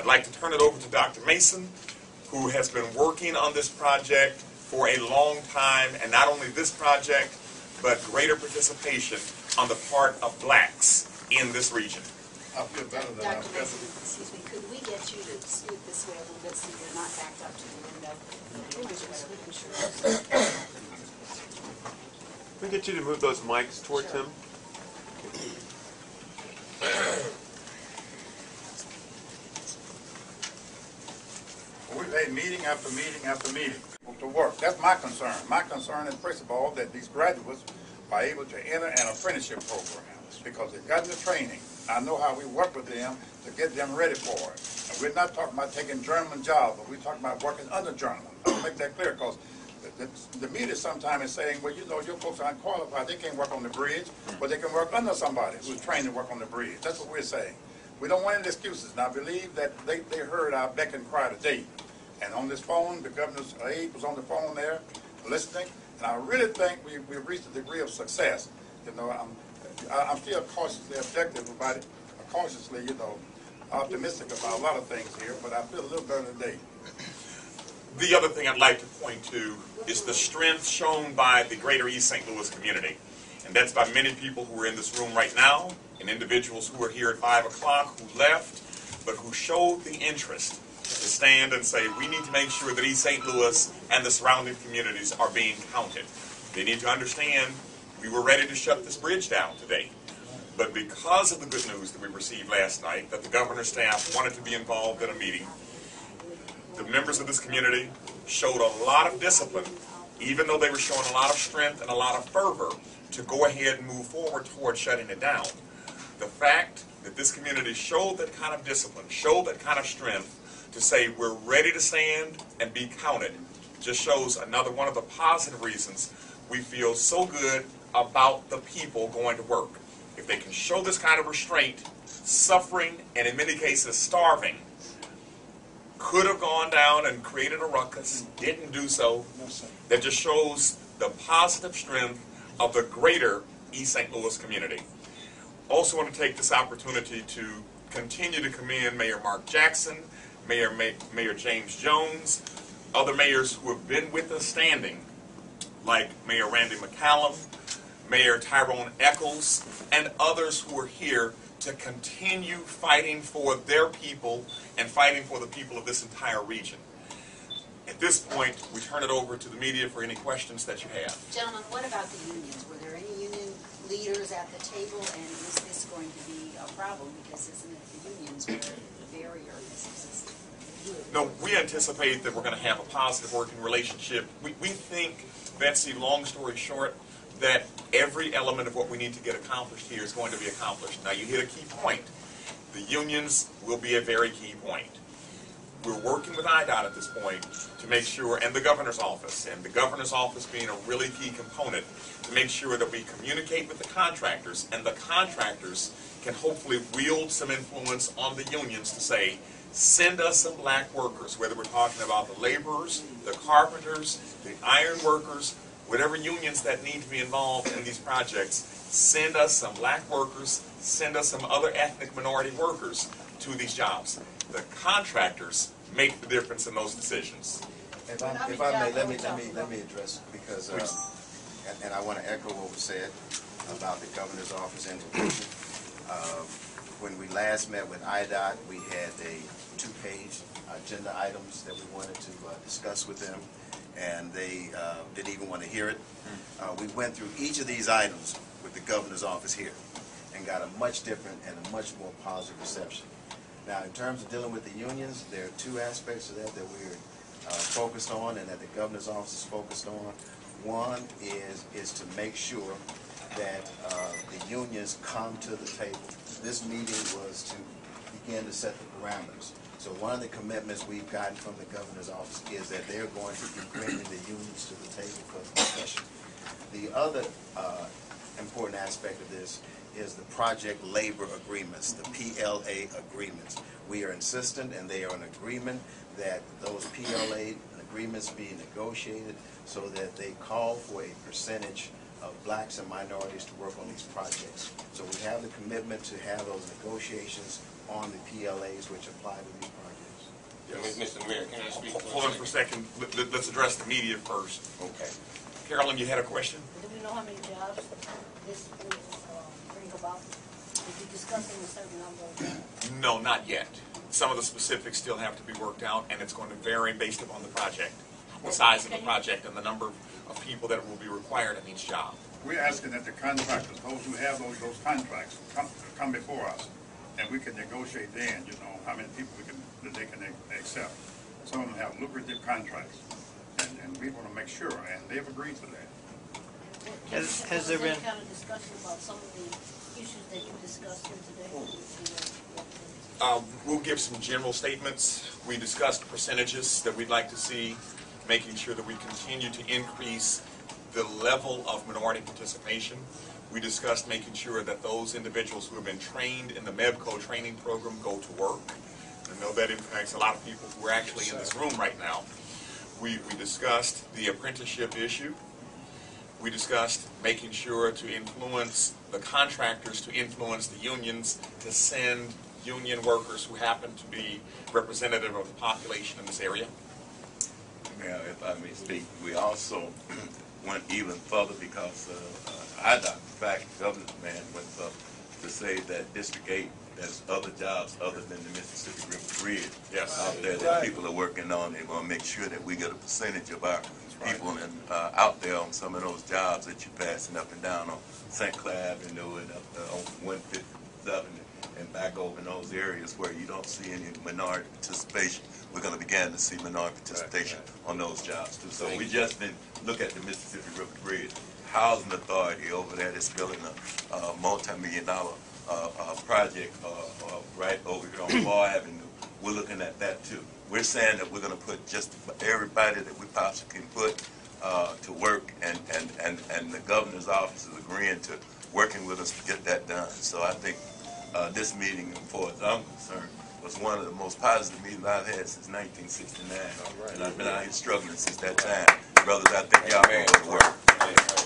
I'd like to turn it over to Dr. Mason, who has been working on this project for a long time, and not only this project, but greater participation on the part of blacks in this region. I feel better than Dr. Mason, excuse me, could we get you to scoot this way a little bit so you're not backed up to the window? Can we get you to move those mics towards him? We've had meeting after meeting after meeting to work. That's my concern. My concern is, first of all, that these graduates are able to enter an apprenticeship program because they've gotten the training. I know how we work with them to get them ready for it. And we're not talking about taking journeyman jobs, but we're talking about working under journeyman. I'll make that clear because the media sometimes is saying, well, you know, your folks aren't qualified. They can't work on the bridge, but they can work under somebody who's trained to work on the bridge. That's what we're saying. We don't want any excuses. And I believe that they heard our beck and cry today. And on this phone, the governor's aide was on the phone there listening. And I really think we've reached a degree of success. You know, I'm still cautiously objective about it, cautiously, you know, optimistic about a lot of things here, but I feel a little better today. The other thing I'd like to point to is the strength shown by the greater East St. Louis community. And that's by many people who are in this room right now, and individuals who are here at 5 o'clock who left, but who showed the interest to stand and say, we need to make sure that East St. Louis and the surrounding communities are being counted. They need to understand we were ready to shut this bridge down today. But because of the good news that we received last night, that the governor's staff wanted to be involved in a meeting, the members of this community showed a lot of discipline, even though they were showing a lot of strength and a lot of fervor to go ahead and move forward toward shutting it down. The fact that this community showed that kind of discipline, showed that kind of strength to say we're ready to stand and be counted, just shows another one of the positive reasons we feel so good about the people going to work. If they can show this kind of restraint, suffering, and in many cases starving, could have gone down and created a ruckus, didn't do so. That just shows the positive strength of the greater East St. Louis community. Also want to take this opportunity to continue to commend Mayor Mark Jackson, Mayor James Jones, other mayors who have been with us standing, like Mayor Randy McCallum, Mayor Tyrone Eccles, and others who are here to continue fighting for their people and fighting for the people of this entire region. At this point, we turn it over to the media for any questions that you have. Gentlemen, what about the unions? Were there any union leaders at the table, and is this going to be a problem? Because isn't it the unions where the barrier has existed? No, we anticipate that we're going to have a positive working relationship. We think, Betsy, long story short, that every element of what we need to get accomplished here is going to be accomplished. Now, you hit a key point. The unions will be a very key point. We're working with IDOT at this point to make sure, and the governor's office being a really key component, to make sure that we communicate with the contractors, and the contractors can hopefully wield some influence on the unions to say, send us some black workers, whether we're talking about the laborers, the carpenters, the iron workers, whatever unions that need to be involved in these projects, send us some black workers, send us some other ethnic minority workers to these jobs. The contractors make the difference in those decisions. If I may, let me address, because, and I want to echo what was said about the governor's office intervention. When we last met with IDOT, we had a 2-page agenda items that we wanted to discuss with them, and they didn't even want to hear it. We went through each of these items with the governor's office here and got a much different and a much more positive reception. Now, in terms of dealing with the unions, there are 2 aspects of that we're focused on and that the governor's office is focused on. One is to make sure that the unions come to the table. This meeting was to begin to set the parameters. So one of the commitments we've gotten from the governor's office is that they're going to be bringing the unions to the table for the discussion. The other important aspect of this is the project labor agreements, the PLA agreements. We are insistent, and they are in agreement, that those PLA agreements be negotiated so that they call for a percentage of blacks and minorities to work on these projects. So we have the commitment to have those negotiations on the PLAs which apply to these projects. Mr. Mayor, can I speak? Hold on for a second. Let's address the media first. Okay. Carolyn, you had a question? Do we know how many jobs this will bring about? Did you discuss in a certain number of jobs? No, not yet. Some of the specifics still have to be worked out, and it's going to vary based upon the project, the size of the project, and the number of people that will be required in each job. We're asking that the contractors, those who have those contracts, come before us, and we can negotiate then, you know, how many people that they can accept. Some of them have lucrative contracts, and we want to make sure, and they've agreed to that. Has there been any kind of discussion about some of the issues that you discussed here today? We'll give some general statements. We discussed percentages that we'd like to see, making sure that we continue to increase the level of minority participation. We discussed making sure that those individuals who have been trained in the MEVCO training program go to work. I know that impacts a lot of people who are actually in this room right now. We discussed the apprenticeship issue. We discussed making sure to influence the contractors, to influence the unions, to send union workers who happen to be representative of the population in this area. Mayor, if I may speak, we also went even further because IDOT, in fact, Governor's man went up to say that District 8, there's other jobs other than the Mississippi River Bridge out there that people are working on. They want to make sure that we get a percentage of our people out there on some of those jobs that you're passing up and down on St. Clair Avenue and up on 157 and back over in those areas where you don't see any minority participation. We're going to begin to see minority participation on those jobs too. So we just didn't look at the Mississippi River Bridge. Housing Authority over there is building a multi-million-dollar project right over here on Bar Avenue. We're looking at that too. We're saying that we're going to put just everybody that we possibly can put to work, and the governor's office is agreeing to working with us to get that done. So I think this meeting, as far as I'm concerned, was one of the most positive meetings I've had since 1969. And I've been out here struggling since that time. Brothers, I think y'all going to go to work.